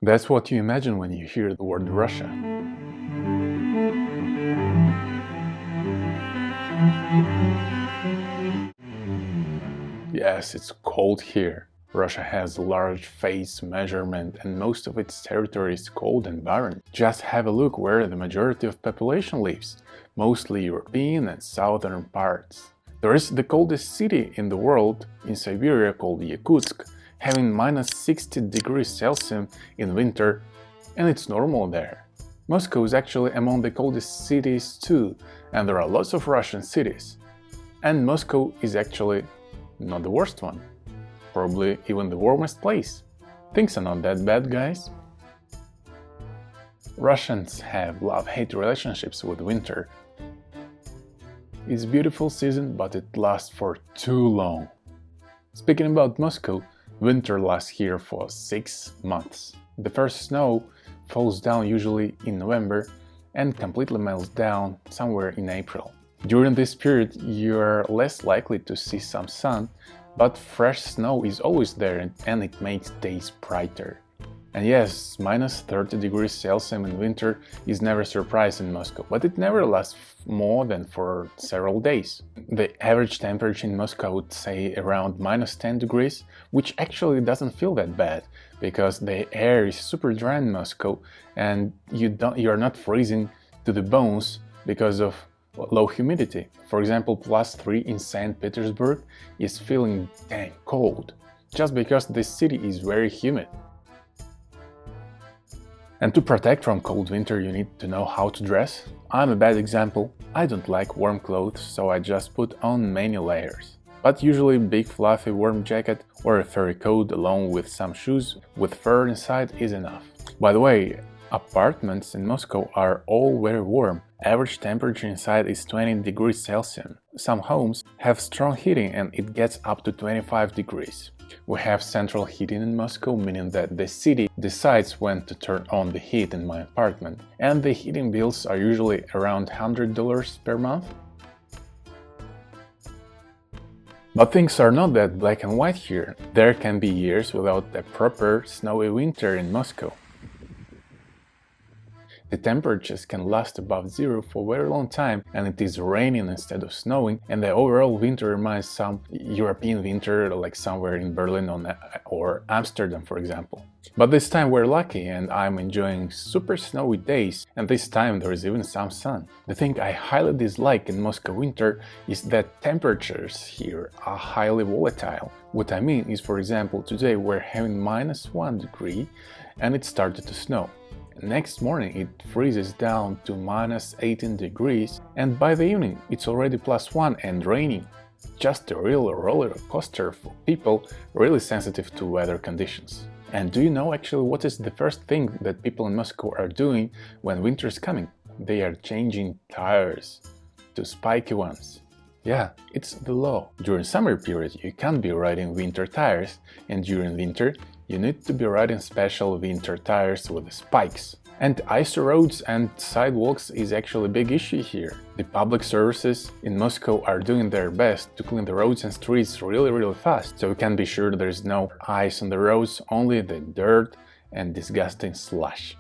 That's what you imagine when you hear the word Russia. Yes, it's cold here. Russia has a large face measurement and most of its territory is cold and barren. Just have a look where the majority of population lives, mostly European and southern parts. There is the coldest city in the world, in Siberia, called Yakutsk, having minus 60 degrees Celsius in winter, and it's normal there. Moscow is actually among the coldest cities too, and there are lots of Russian cities. And Moscow is actually not the worst one. Probably even the warmest place. Things are not that bad, guys. Russians have love-hate relationships with winter. It's a beautiful season, but it lasts for too long. Speaking about Moscow, winter lasts here for 6 months. The first snow falls down usually in November and completely melts down somewhere in April. During this period, you are less likely to see some sun, but fresh snow is always there and it makes days brighter. And yes, minus 30 degrees Celsius in winter is never a surprise in Moscow, but it never lasts more than for several days. The average temperature in Moscow, I would say around minus 10 degrees, which actually doesn't feel that bad, because the air is super dry in Moscow and you're not freezing to the bones because of low humidity. For example, +3 in St. Petersburg is feeling dang cold, just because this city is very humid. And to protect from cold winter, you need to know how to dress. I'm a bad example. I don't like warm clothes, so I just put on many layers. But usually big fluffy warm jacket or a furry coat along with some shoes with fur inside is enough. By the way, apartments in Moscow are all very warm. Average temperature inside is 20 degrees Celsius. Some homes have strong heating and it gets up to 25 degrees. We have central heating in Moscow, meaning that the city decides when to turn on the heat in my apartment, and the heating bills are usually around $100 per month. But things are not that black and white here. There can be years without a proper snowy winter in Moscow. The temperatures can last above zero for a very long time, and it is raining instead of snowing, and the overall winter reminds some European winter, like somewhere in Berlin or Amsterdam, for example. But this time we're lucky, and I'm enjoying super snowy days, and this time there is even some sun. The thing I highly dislike in Moscow winter is that temperatures here are highly volatile. What I mean is, for example, today we're having -1 degree and it started to snow. Next morning it freezes down to -18 degrees, and by the evening it's already +1 and raining. Just a real roller coaster for people really sensitive to weather conditions. And do you know actually what is the first thing that people in Moscow are doing when winter is coming? They are changing tires to spiky ones. Yeah, it's the law. During summer period you can't be riding winter tires, and during winter you need to be riding special winter tires with spikes. And icy roads and sidewalks is actually a big issue here. The public services in Moscow are doing their best to clean the roads and streets really fast, so you can be sure there's no ice on the roads, only the dirt and disgusting slush.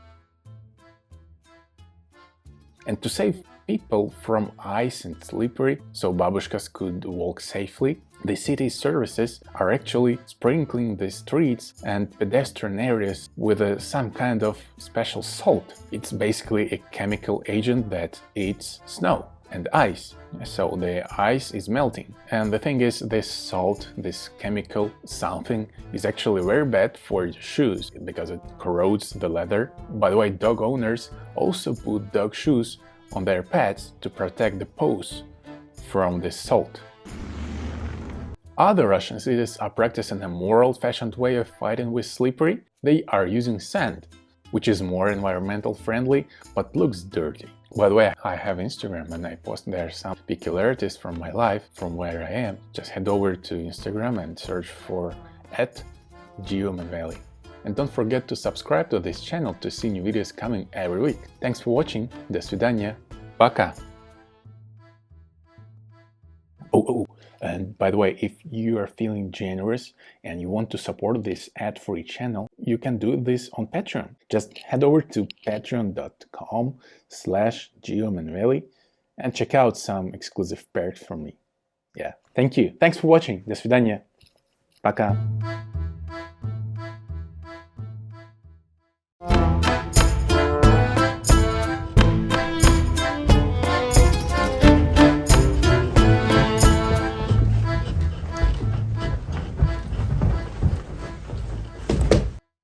And to save people from ice and slippery, so babushkas could walk safely, the city services are actually sprinkling the streets and pedestrian areas with some kind of special salt. It's basically a chemical agent that eats snow and ice, so the ice is melting. And the thing is, this salt, this chemical something, is actually very bad for your shoes because it corrodes the leather. By the way, dog owners also put dog shoes on their pets to protect the paws from this salt. Other Russian cities are practicing a more old-fashioned way of fighting with slippery. They are using sand, which is more environmental friendly but looks dirty. By the way, I have Instagram and I post there some peculiarities from my life, from where I am. Just head over to Instagram and search for @GeoManValley. And don't forget to subscribe to this channel to see new videos coming every week. Thanks for watching. До свидания. Пока. Oh, And by the way, if you are feeling generous and you want to support this ad-free channel, you can do this on Patreon. Just head over to patreon.com/GioManueli and check out some exclusive perks from me. Yeah, thank you. Thanks for watching. До свидания. Пока.